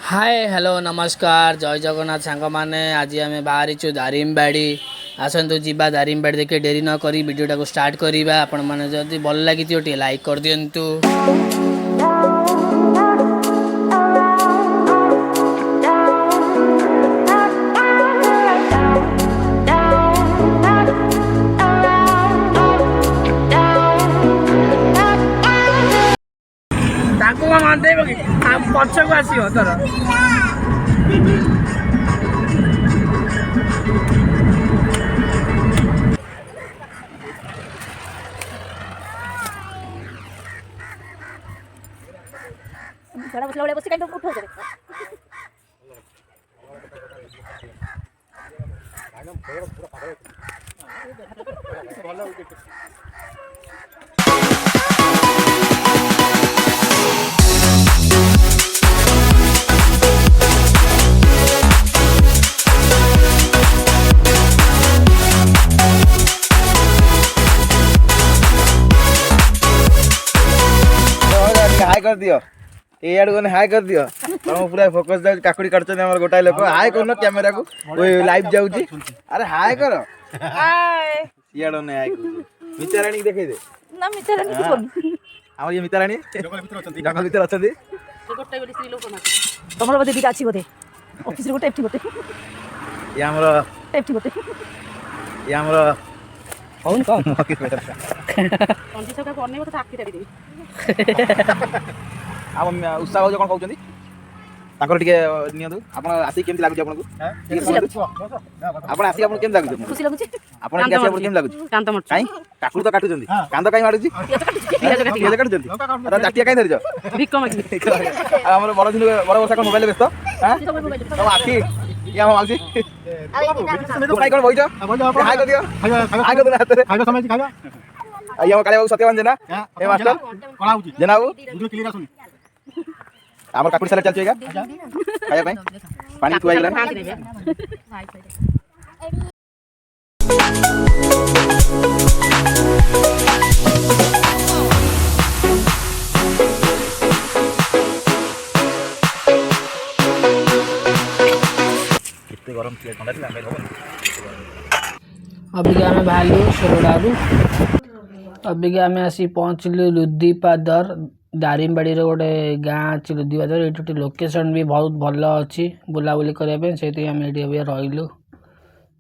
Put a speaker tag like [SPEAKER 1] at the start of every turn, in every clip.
[SPEAKER 1] Hi hello नमस्कार जय जगन्नाथ सांग मैंने आज आम बाहरी दारिंगबाड़ी आसतु जीवा दारिंगबाड़ी देखिए डेरी न करी वीडियोटा को स्टार्ट करवा आपण मैंने जब भल लगी लाइक कर दिंतु। पछक आसो तोर
[SPEAKER 2] हाय कर दियो ए आड़ गने हाय कर दियो तुम पूरा फोकस दे काकुड़ी काटछन हमर गोटाय लोक हाय करनो कैमरा को ओए लाइव जाउची अरे हाय करो हाय याडो ने हाय मित्राणी देखे दे
[SPEAKER 3] ना मित्राणी कोन
[SPEAKER 2] हमर ये मित्राणी जंगल भीतर अछदी
[SPEAKER 3] गोटाय बोली स्त्री लोक ना तमरो बदे दिटा अछि बदे ऑफिस रे गोटे एफटी बते
[SPEAKER 2] ये हमर
[SPEAKER 3] एफटी बते
[SPEAKER 2] ये हमर
[SPEAKER 1] कौन कौन
[SPEAKER 3] पंजी सका कोने मते आखी देबी देबी
[SPEAKER 2] हम उत्साह जो कोन कहउछंदी ताकर टिके नियदु आपण आसी केमति लागुछ आपन को आपण आसी आपन केम लागुछ
[SPEAKER 3] खुशी लागुछ
[SPEAKER 2] आपण के आसी आपन केम लागुछ
[SPEAKER 3] कांत मट
[SPEAKER 2] काई काकुड़ तो काटुछंदी कांद काई माडुची पियाज काटुछंदी अरे दाटिया काई धरिछ
[SPEAKER 3] भिक्क मागी
[SPEAKER 2] हमर बड़ दिन बड़ वर्षा कोन मोबाइल व्यस्त हां तो आखी या हम आसी तू काई कोन बइछ हाय कर दियो हाय कर दे हाथ रे खाइबा समय खाइबा आइया काले बाबू सत्यवान जेना ए मास्टर कोन आउची जेना बाबू वीडियो क्लियर आसुनी हमर काकुड़ साला चलछेगा खाया भाई पानी खुआई गला कितने गरम थी ठंडा थी हमें
[SPEAKER 1] अभी आम बाहर सोरडारू अभी आम आसी पहुँचलु लुदीपादर दारिंगबाड़ी गोटे गाँ अच्छी लुदीपादर ये लोकेशन भी बहुत भल अच्छी बुलाबुली करने से आम ये रहीलु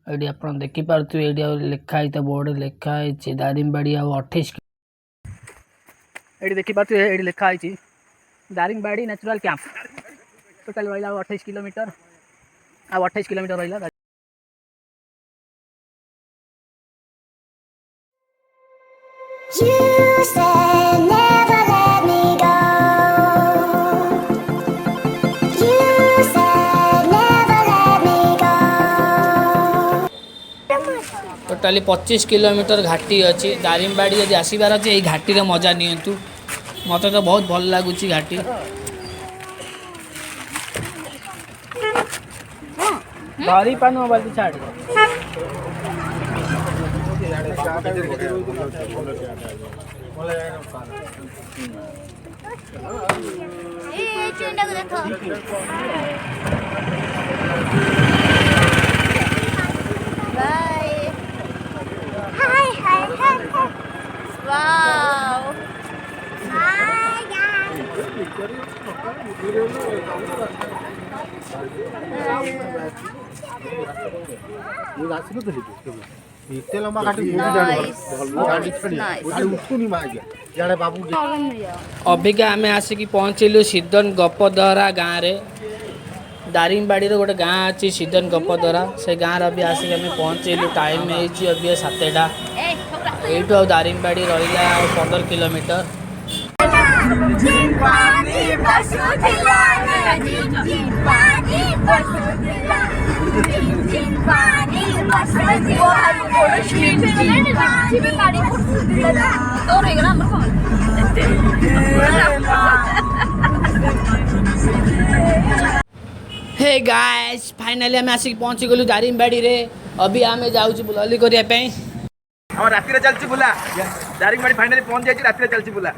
[SPEAKER 1] ये आप देखिपे ये लिखाई तो बोर्ड लिखाई दारिंगबाड़ी आ 28 ये देखिपे ये लिखाई दारिंगबाड़ी नेचुरल कैंप टोटाल रहा 28 किलोमीटर आ 28 किलोमीटर रहा
[SPEAKER 4] You said never let me go. You said never let me go.
[SPEAKER 1] Totally 25 kilometre घाटी अच्छी दारिंगबाड़ी यदि आसबार अच्छे ये घाटी मजा नियंतु मत तो बहुत भल लगुच घाटी धरी पान मोबाइल छाड़ अबिका आम आसिक पहुँचलु सिद्धन गपदहरा गाँव रे दारिंगबाड़ी गोटे गाँ अच्छी सिद्धन गपदहरा से गाँव भी आसिक आम पहुँचलु टाइम अभी 7टा यू दारिंगबाड़ी रहा 15 किलोमीटर हे गाइस फाइनली आम आसिक पहुँची गलु दारिंगबाड़ी रे अभी आम जाऊँ बुलाबुली करने
[SPEAKER 2] हम राति रे चलची बुला दारिंगबाड़ी फाइनली पहुंच जाई राति रे चलची बुला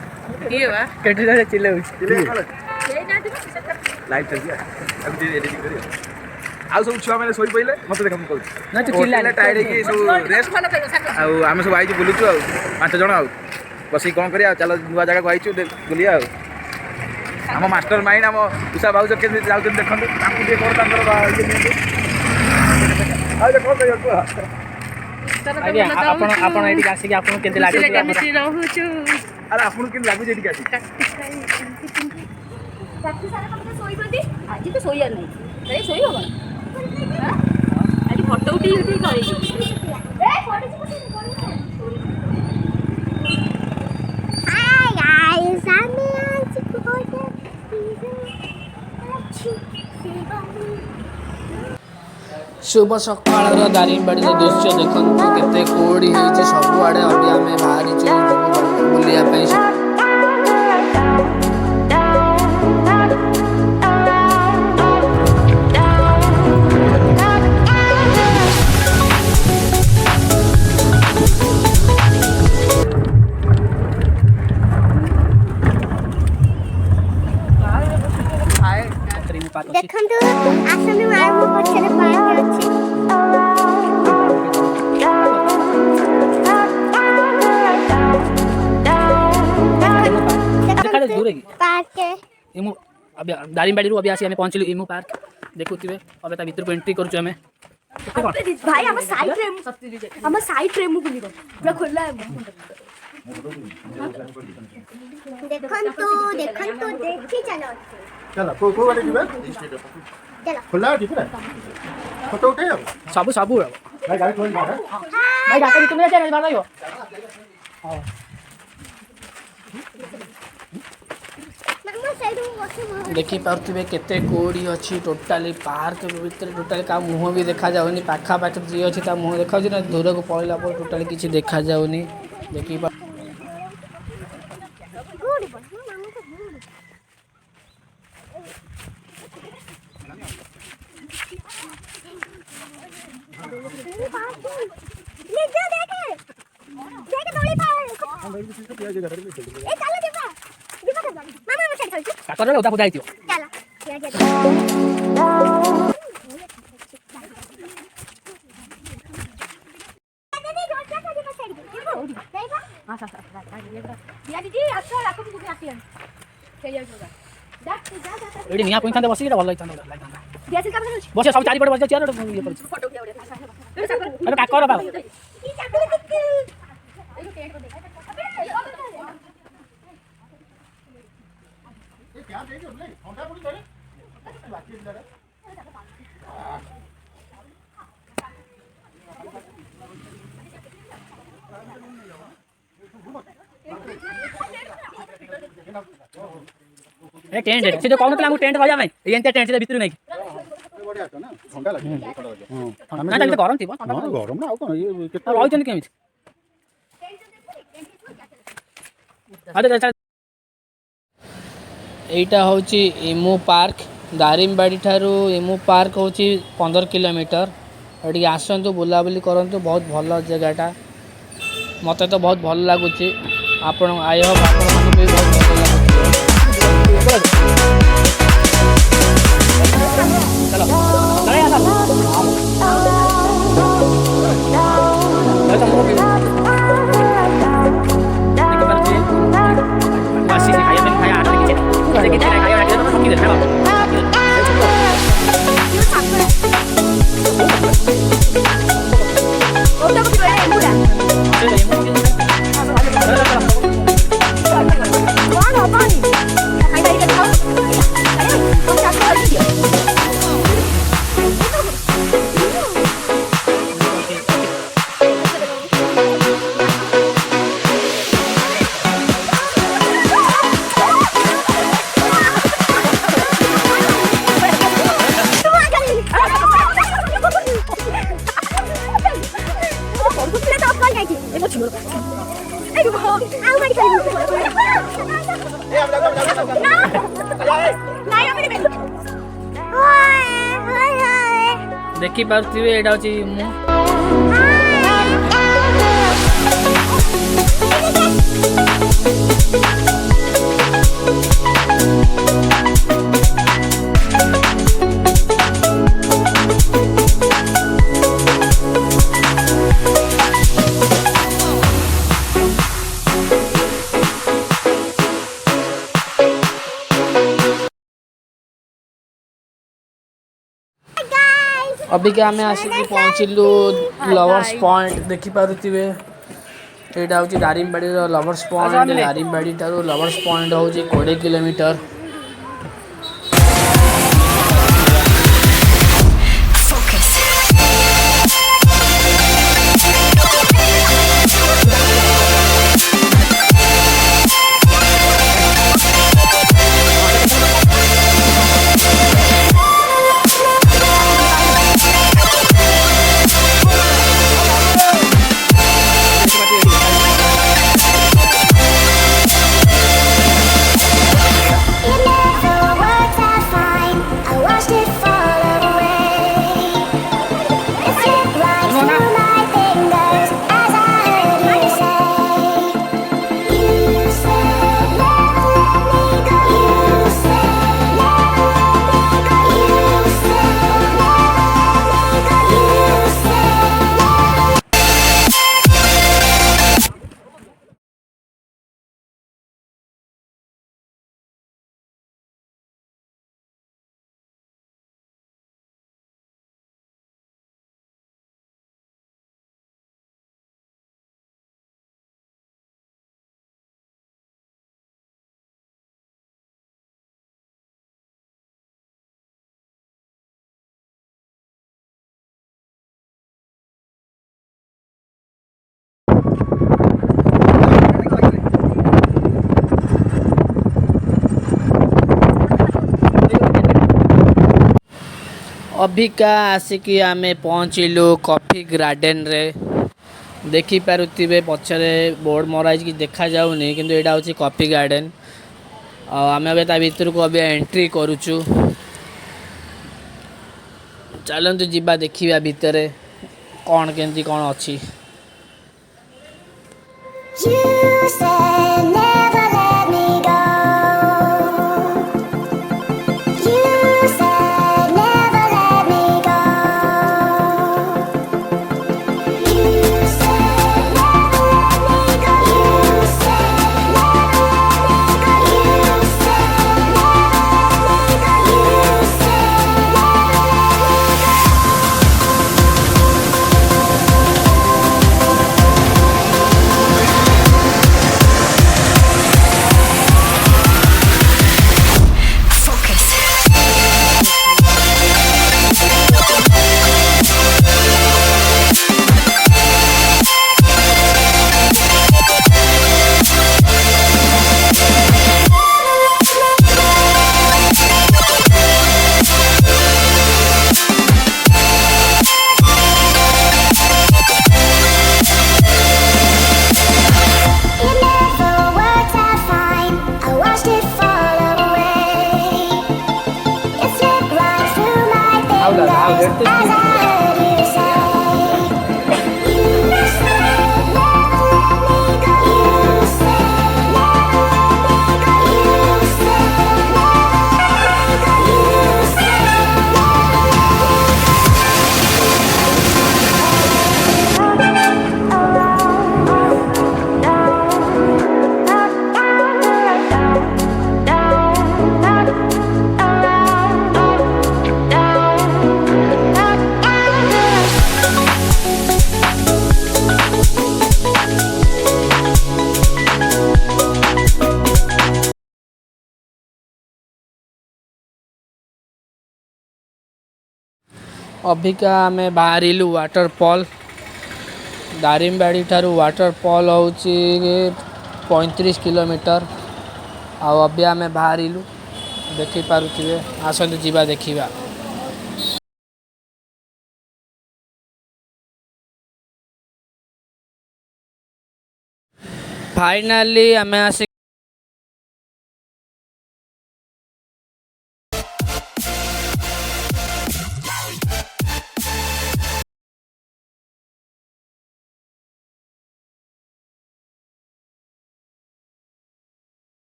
[SPEAKER 1] ये बा केटे चिल्लाउ
[SPEAKER 2] चिल्लाउ लाइव चलती है अभी एडिटिंग करियो आउ सब छुआ मैंने सोई पइले मते देखम कहू
[SPEAKER 1] ना तू चिल्ला
[SPEAKER 2] टाइड की सब रेस्ट आउ आमे सब आइछु बुलुछु आउ 5 जण आउ बसी कोन करिया चलो नुवा जगह को आइछु बुलिया आउ हम मास्टर माइंड हम उषा बाबू के जाउ देखन ताकू दे कर तांकर ये नियंतु आ देखो कहियो को
[SPEAKER 1] आगे आपण एटी आसी के आपण केते लागे
[SPEAKER 3] रहूछु
[SPEAKER 2] अरे आपण के लागु जेटी आसी
[SPEAKER 3] राती सारा कम सोई बंदी आज तो सोइया नहीं रे सोई हो कोन आज फोटो उठी उठी करे ए photo
[SPEAKER 4] Hi guys, I'm Nancy Porter.
[SPEAKER 1] शुभ सकाळ दारिंगबाड़ी दृश्य देखते केते कोड़ी होइছে सबुआड़े अभी आम बाहरी बुलिया
[SPEAKER 4] ଦେଖନ୍ତୁ ଆସନ୍ତୁ ଆମ ପଛରେ ପାର୍କ ଅଛି पार्क
[SPEAKER 1] इमु अभी दारिंगबाड़ी रू अभी आसी हमें पहुंचलु इमु पार्क देखुथिबे अबे ता भीतर को एंट्री करूछु हमें
[SPEAKER 3] भाई हम साइड रे मु बुलिबो पूरा खोला
[SPEAKER 4] ଦେଖନ୍ତୁ ଦେଖି ଚାଲ
[SPEAKER 2] चलो को वाले जीवे
[SPEAKER 4] चलो
[SPEAKER 2] खुला जी पूरा फोटो उठाओ
[SPEAKER 1] सब सब
[SPEAKER 2] भाई गाड़ी खोल बाहर
[SPEAKER 1] भाई ढाका भी तुमने चैनल बनाइयो
[SPEAKER 4] मामा साइड में बसो
[SPEAKER 1] देखि पार्थिबे केते कोड़ी अछि टोटली पार्क भीतर टोटली का मुंह भी देखा जाउनी पाखा पाख जी अछि ता मुंह देखा छी ना दूर को पळला पर टोटली किछि देखा जाउनी देखि
[SPEAKER 4] गुड बस मामा को गुड ले जा देखे दौड़ी पार ए चलो दीपा मामा मैं साइड चल
[SPEAKER 1] काकर उदा खुदाई थियो
[SPEAKER 4] चलो ये जा
[SPEAKER 1] एडी निया कोइन थांदे बसी एटा भल लाइथांदा बसे सब चारि पटे बस चेयर ये कर अरे काकर बा ए टेंट से जो कहनतला हम टेंट भजा में एंते टेंट से भीतर नहीं
[SPEAKER 2] बढ़िया तो ना ठंडा लगे
[SPEAKER 1] ना ताले गरम थिबो
[SPEAKER 2] गरम ना आउ कोन ये केते
[SPEAKER 1] रहिछन केमिति अरे चल एटा होची इमु पार्क दारिंगबाड़ी ठारू इमु पार्क होची 15 किलोमीटर एटी आसंतु बुलाबुली करंतु बहुत भल जगहटा मते तो बहुत भल लागुची आपण आई होप आपण मानु भी बहुत भल लागुची चलो चले आ चलो masih kayak kayak ada gitu kayak ada gitu gitu देखी पार्थिबे एटा होची मु अबिका आम आसिक पहुँचलु लवर्स पॉइंट देखिपे यहाँ हूँ दारिंगबाड़ी लवर्स पॉइंट दारिंगबाड़ी ठारू लवर्स पॉइंट हूँ 20 किलोमीटर। अबिका आसिकी आम पहुँचलु कॉफी गार्डन रे देखिपे पछरे बोर्ड मराई कि देखा जाऊनी किंतु यहाँ हूँ कॉफी गार्डन आम भर को अभी एंट्री करुचु चलतु जीवा देखा भितर कौन केमती कौन अच्छी। अबिका आम बाहरिलु वाटरफॉल दारिंगबाड़ी ठारू वाटरफॉल हूँ 35 किलोमीटर अभी आम बाहरिलु देखिपे आसतु जीवा देखा। फाइनाली आम आस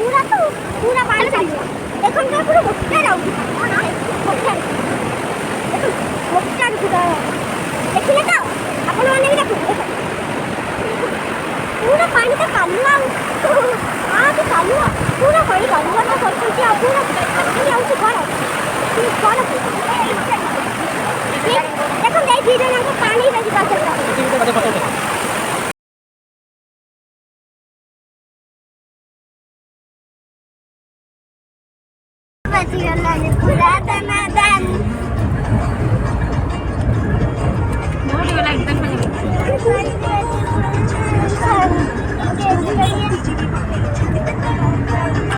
[SPEAKER 4] पूरा तो पूरा पानी चाहिए देखो ना पूरा मोटा रहू ना मोटा देखो मोटा पूरा देखिले तो अपन माने भी देखो पूरा पानी तो कालुआ हां तो कालुआ पूरा पानी कालुआ ना करके पूरा पानी आउछ घर कौन देखो देख दीजिए ना पानी में जा सकता है